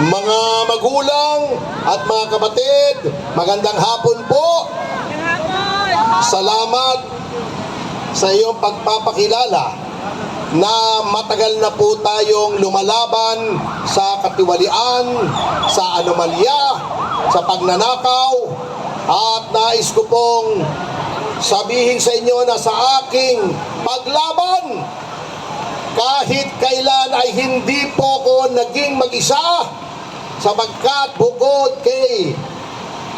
Mga magulang at mga kapatid, magandang hapon po. Salamat sa iyong pagpapakilala na matagal na po tayong lumalaban sa katiwalian, sa anomalya, sa pagnanakaw, at nais ko pong sabihin sa inyo na sa aking paglaban, kahit kailan ay hindi po ko naging mag-isa, sapagkat bukod kay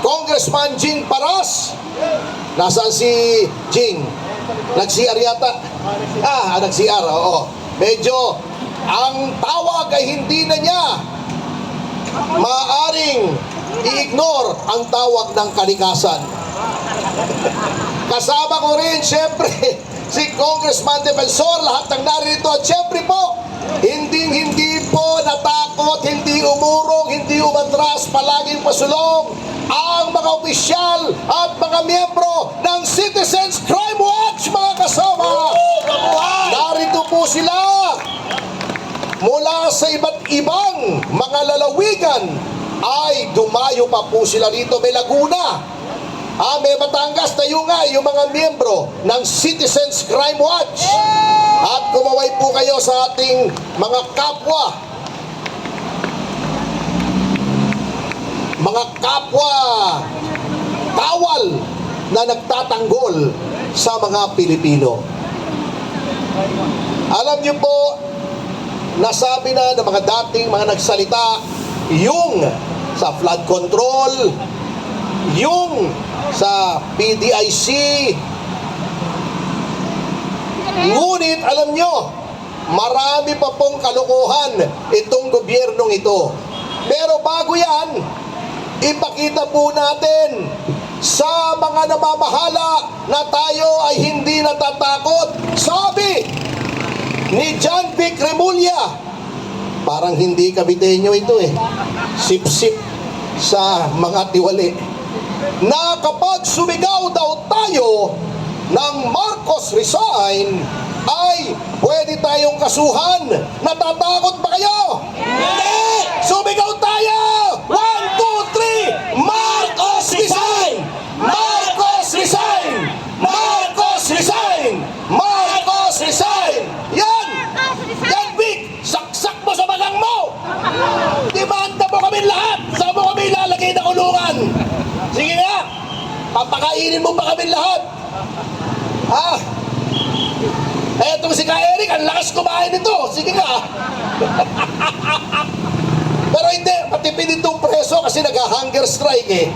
Congressman Jing Paras, nasaan si Jing? Nag-CR yata? Nag-CR, oo. Medyo, ang tawag ay hindi na niya maaaring i-ignore ang tawag ng kalikasan. Kasama ko rin, syempre, si Congressman Defensor, lahat ng narito. At syempre po, hindi po natakot, hindi umurong, hindi umatras, palaging pasulong ang mga opisyal at mga miyembro ng Citizens Crime Watch, mga kasama. Narito po sila mula sa iba't ibang mga lalawigan, ay dumayo pa po sila rito. May Laguna, may Batangas, tayo nga yung mga miyembro ng Citizens Crime Watch. At kumaway po kayo sa ating mga kapwa kawal na nagtatanggol sa mga Pilipino. Alam niyo po, nasabi na ng mga dating mga nagsalita, yung sa flood control, yung sa PDIC, ngunit alam nyo, marami pa pong kalokohan itong gobyernong ito. Pero bago yan, ipakita po natin sa mga namamahala na tayo ay hindi natatakot. Sabi ni John Vic Remulla, parang hindi Caviteño ito sip-sip sa mga tiwali, na kapag sumigaw daw tayo ng Marcos resign, ay pwede tayong kasuhan. Natatakot ba kayo? Hindi! Sumigaw tayo! 1, 2, 3! Marcos resign! Marcos resign! Marcos resign! Marcos resign! Yan! Yan, Vic! Saksak mo sa bagang mo! Demanda mo kami lahat! Saan mo kami ilalagay na kulungan? Sige nga! Papakainin mo pa kami lahat! Etong si Ka Eric, ang lakas kumain nito. Sige nga. Pero hindi, matipid itong preso kasi nag-hunger strike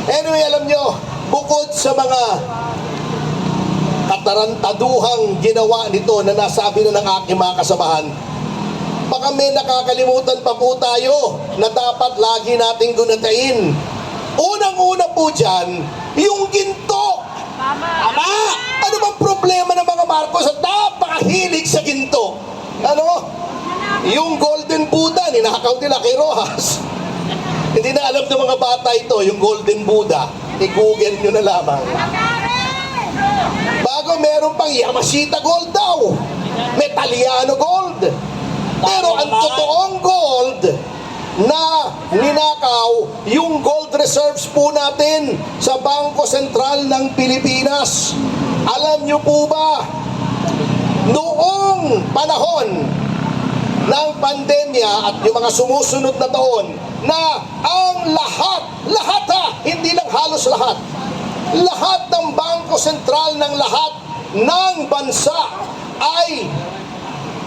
Anyway, alam nyo, bukod sa mga katarantaduhang ginawa nito na nasabi na ng aking mga kasamahan, baka may nakakalimutan pa po tayo na dapat lagi nating gunatain. Unang-una po dyan, yung ginto. Ama! Ano bang problema ng mga Marcos at napakahilig sa ginto? Ano? Yung Golden Buddha, ninakaw nila kay Rojas. Hindi na alam ng mga bata ito, yung Golden Buddha. I-google nyo na lamang. Bago meron pang Yamashita Gold daw. Metaliano Gold. Pero ang totoong gold na ninakaw, yung gold reserves po natin sa Bangko Sentral ng Pilipinas. Alam nyo po ba, noong panahon ng pandemya at yung mga sumusunod na taon, na ang lahat hindi lang halos lahat ng Bangko Sentral ng lahat ng bansa ay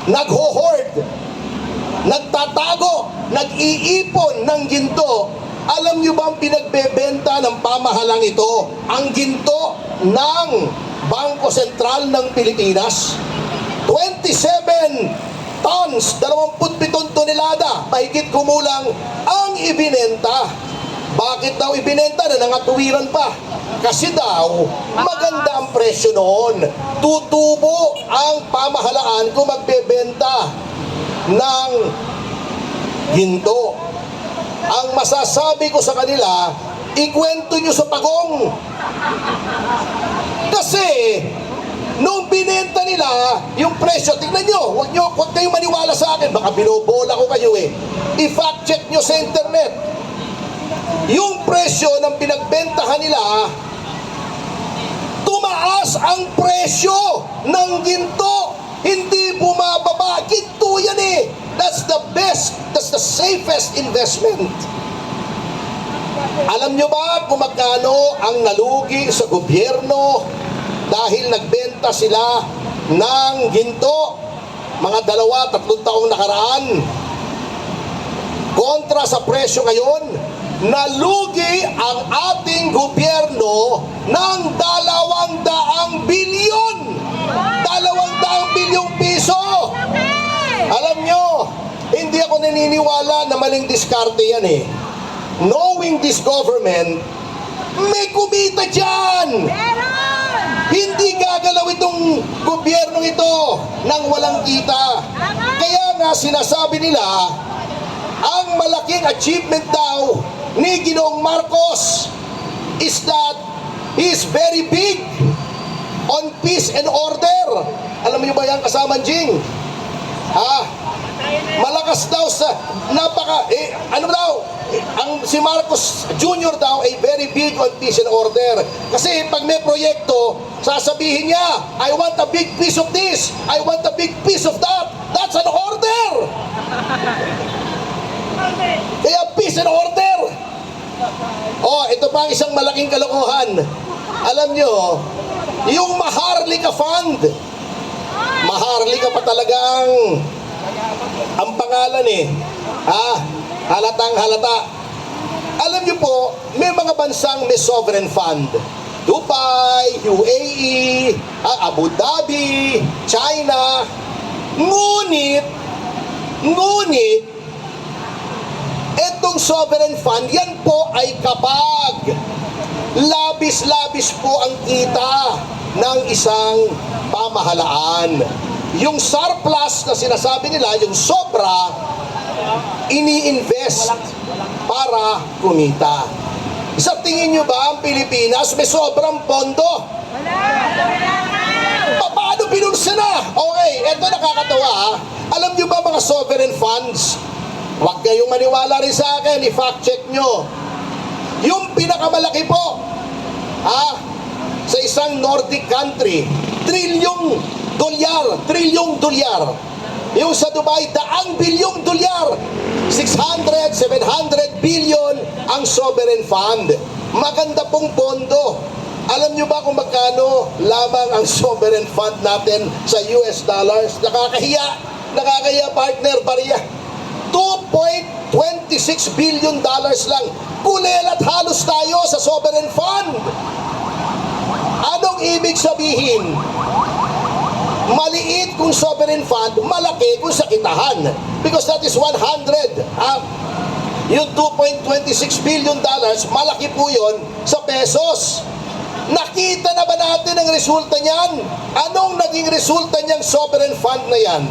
nagho-hoard, nagtatago, nag-iipon ng ginto. Alam nyo ba ang pinagbebenta ng pamahalang ito? Ang ginto ng Bangko Sentral ng Pilipinas, 27 tons, 27 tonelada, mahigit kumulang ang ibinenta. Bakit daw ibinenta? Na nangatuwiran pa. Kasi daw, maganda ang presyo noon. Tutubo ang pamahalaan kung magbebenta ng ginto. Ang masasabi ko sa kanila, ikwento nyo sa pagong. Kasi Nung binenta nila, yung presyo, tingnan nyo, huwag kayong maniwala sa akin, baka binobola ko kayo eh. I-fact check nyo sa internet. Yung presyo ng pinagbentahan nila, tumaas ang presyo ng ginto. Hindi bumababa. Ginto yan eh. That's the best, that's the safest investment. Alam nyo ba kung magkano ang nalugi sa gobyerno dahil nagbenta sila ng ginto? Mga 2-3 taong nakaraan. Kontra sa presyo ngayon, nalugi ang ating gobyerno ng 200 bilyon. 200 bilyong piso. Alam nyo, hindi ako naniniwala na maling diskarte yan eh. Knowing this government, may kumita dyan. Hindi gagalaw itong gobyernong ito nang walang kita. Kaya nga sinasabi nila, ang malaking achievement daw ni Ginoong Marcos is that he is very big on peace and order. Alam niyo ba yan, kasama Jing? Malakas daw sa ang si Marcos Jr. daw ay very big on peace and order. Kasi pag may proyekto, sasabihin niya, I want a big piece of this, I want a big piece of that. That's an order. Kaya peace and order. Ito pa ang isang malaking kalokohan. Alam nyo, yung Maharlika Fund, Maharlika pa talagang ang pangalan eh. Halatang halata. Alam niyo po, may mga bansang may sovereign fund. Dubai, UAE, Abu Dhabi, China. Ngunit, etong sovereign fund, yan po ay kapag labis-labis po ang kita ng isang pamahalaan. Yung surplus na sinasabi nila, yung sobra, ini-invest para kumita. Sa tingin nyo ba ang Pilipinas may sobrang pondo? Paano pinulsa na? Okay, eto nakakatawa. Alam nyo ba mga sovereign funds? Huwag kayong maniwala rin sa akin, i-fact check nyo. Yung pinakamalaki po, sa isang Nordic country, trilyong dolyar. Yung sa Dubai, 100 bilyong dolyar. 600, 700 billion ang sovereign fund. Maganda pong pondo. Alam nyo ba kung magkano lamang ang sovereign fund natin sa US dollars? Nakakahiya partner, bariya. 2.26 billion dollars lang. Kulelat halos tayo sa sovereign fund. Anong ibig sabihin? Maliit kung sovereign fund, malaki kung sa kitahan. Because that is 100. Yung 2.26 billion dollars, malaki po yun sa pesos. Nakita na ba natin ang resulta niyan? Anong naging resulta niyang sovereign fund na yan?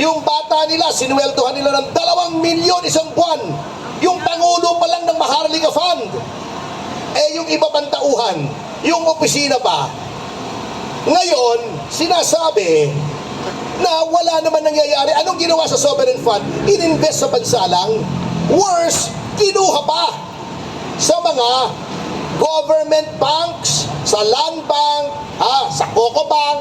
Yung bata nila, sinuweldohan nila ng 2 milyon isang buwan. Yung pangulo pa lang ng Maharlika Fund. Yung iba pang tauhan, yung opisina pa. Ngayon, sinasabi na wala naman nangyayari. Anong ginawa sa sovereign fund? Ininvest sa bansa lang. Worse, kinuha pa sa mga government banks, sa land bank, sa Coco Bank,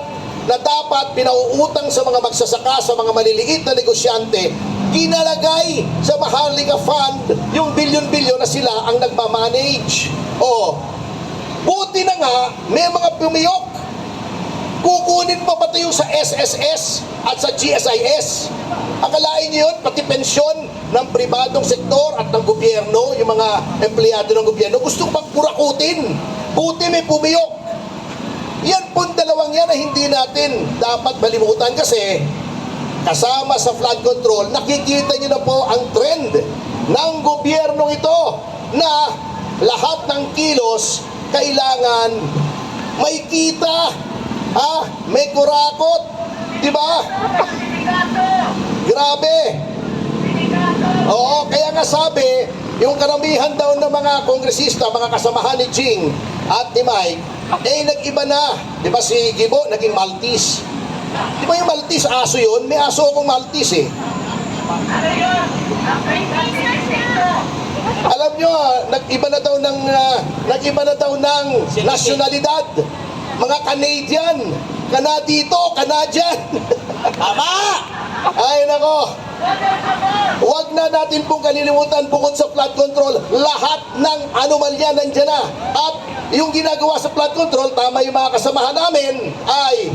na dapat pinauutang sa mga magsasaka, sa mga maliliit na negosyante, ginalagay sa Maharlika Fund yung bilyon-bilyon na sila ang nagmamanage. Buti na nga, may mga pumiyok. Kukunin pa ba tayo sa SSS at sa GSIS? Akalain niyo yun, pati pensyon ng pribadong sektor at ng gobyerno, yung mga empleyado ng gobyerno, gustong pagpurakutin. Buti may pumiyok. Yan pong dalawang yan na hindi natin dapat malimutan kasi kasama sa flood control, nakikita niyo na po ang trend ng gobyernong ito na lahat ng kilos kailangan may kita. May kurakot, di ba? Grabe. Oo, kaya nga sabi, yung karamihan daw ng mga kongresista, mga kasamahan ni Jing at ni Mike, Eh, nag-iba na. Di ba si Gibo, naging Maltese. Di ba yung Maltese, aso yun? May aso akong Maltese eh. Alam nyo, nag-iba na daw ng nasyonalidad. Mga Canadian. Canadian. Tama! Ay, nako. Huwag na natin pong kalilimutan bukod sa flood control, lahat ng anomalya nandyan na. At yung ginagawa sa flood control, tama yung mga kasamahan namin, ay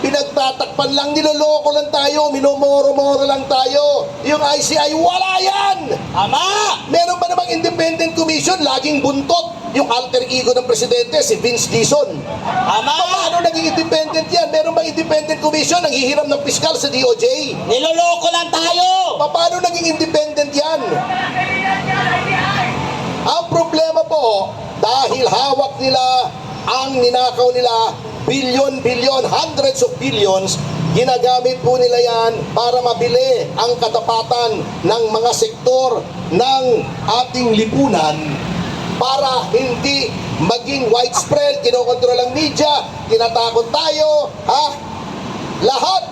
pinagtatakpan lang, niloloko lang tayo, minomoro-moro lang tayo. Yung ICI, wala yan! Tama! Meron ba namang independent commission? Laging buntot yung alter ego ng presidente, si Vince Dizon. Tama! Paano naging independent yan? Meron bang independent commission? Ang hihiram ng piskal sa DOJ? Niloloko lang tayo! Paano naging independent yan? Ang problema po, dahil hawak nila ang ninakaw nila, bilyon, hundreds of billions, ginagamit po nila yan para mabili ang katapatan ng mga sektor ng ating lipunan para hindi maging widespread, kinokontrol ang media, tinatakot tayo, lahat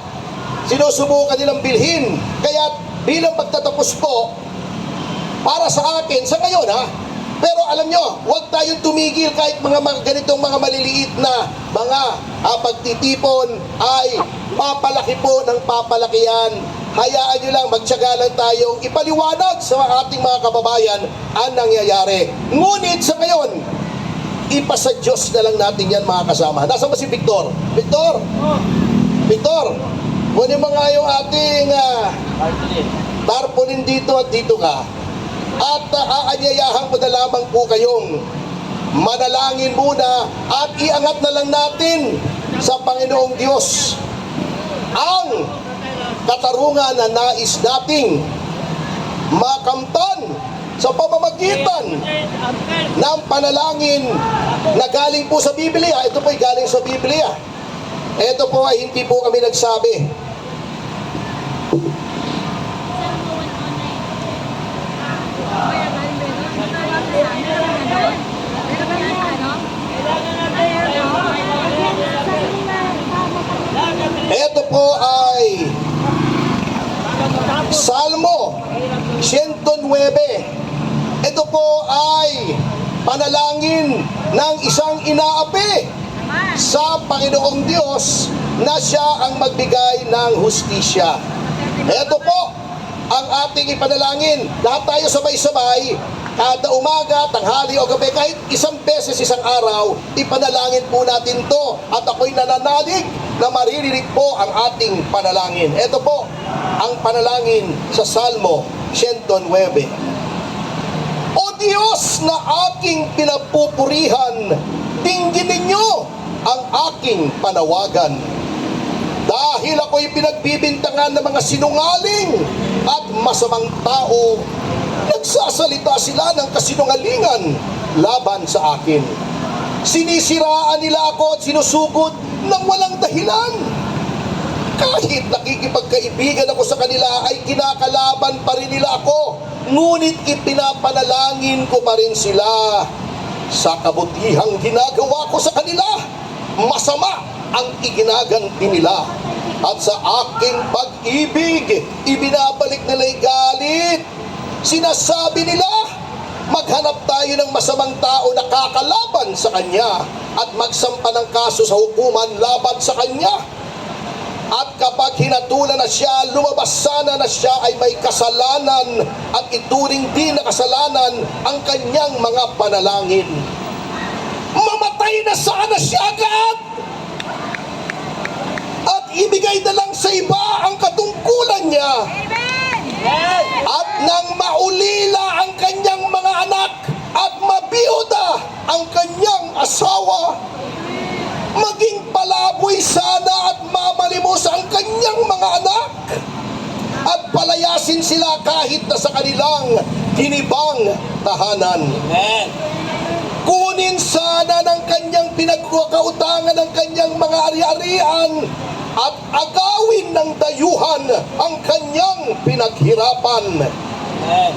sinusubukan nilang bilhin. Kaya bilang pagtatapos po, para sa akin, sa ngayon pero alam nyo, huwag tayong tumigil kahit mga ganitong mga maliliit na mga pagtitipon ay papalaki po ng papalaki yan. Hayaan nyo lang, magtiyaga lang tayong ipaliwanag sa ating mga kababayan ang nangyayari. Ngunit sa ngayon, ipasa Diyos na lang natin yan mga kasama. Nasaan ba si Victor? Victor, kunin mo nga yung ating tarpaulin dito at dito ka. At aanyayahan ko na lamang po kayong manalangin muna at iangat na lang natin sa Panginoong Diyos ang katarungan na nais nating makamtan sa pamamagitan ng panalangin na galing po sa Biblia. Ito po ay galing sa Biblia. Ito po ay hindi po kami nagsabi. Ito po ay Salmo 109. Ito po ay panalangin ng isang inaapi sa Panginoong Diyos na siya ang magbigay ng hustisya. Ito po ang ating ipanalangin. Lahat tayo sabay-sabay, kada umaga, tanghali o gabi, kahit isang beses isang araw, ipanalangin po natin to. At ako'y nananalig na maririnig po ang ating panalangin. Ito po ang panalangin sa Salmo 109. O Diyos na aking pinapupurihan, dinggin ninyo ang aking panawagan. Dahil ako'y pinagbibintangan ng mga sinungaling at masamang tao, nagsasalita sila ng kasinungalingan laban sa akin. Sinisiraan nila ako at sinusugod ng walang dahilan. Kahit nakikipagkaibigan ako sa kanila, ay kinakalaban pa rin nila ako. Ngunit ipinapanalangin ko pa rin sila. Sa kabutihang ginagawa ko sa kanila, masama ang iginaganti nila. At sa aking pag-ibig, ibinabalik nila'y galit. Sinasabi nila, maghanap tayo ng masamang tao na kakalaban sa kanya at magsampa ng kaso sa hukuman laban sa kanya. At kapag hinatulan na siya, lumabas sana na siya ay may kasalanan at ituring din na kasalanan ang kanyang mga panalangin. Mamatay na sana siya agad! At ibigay na lang sa iba ang katungkulan niya. At nang maulila ang kanyang mga anak at mabiyuda ang kanyang asawa, maging palaboy sana at mamalimos ang kanyang mga anak at palayasin sila kahit na sa kanilang tinibang tahanan. Amen. Kunin sana ng kanyang pinagkakautangan ng kanyang mga ari-arian at agawin ng dayuhan ang kanyang pinaghirapan. Amen.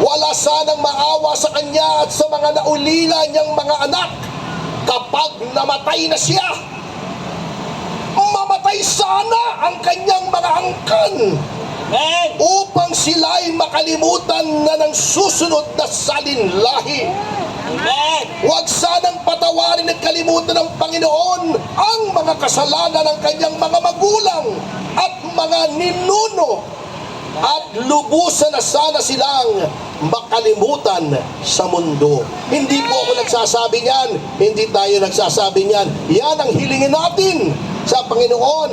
Wala sanang maawa sa kanya at sa mga naulila niyang mga anak. kapag namatay na siya, mamatay sana ang kanyang mga angkan Amen. upang sila'y makalimutan na ng susunod na salinlahi. Amen. Huwag sanang patawarin at kalimutan ng Panginoon ang mga kasalanan ng kanyang mga magulang at mga ninuno, at lubusan na sana silang makalimutan sa mundo. Hindi po ako nagsasabi niyan, hindi tayo nagsasabi niyan. Yan ang hilingin natin sa Panginoon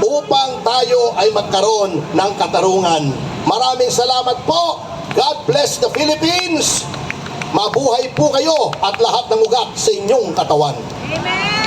upang tayo ay magkaroon ng katarungan. Maraming salamat po. God bless the Philippines. Mabuhay po kayo at lahat ng ugat sa inyong katawan. Amen.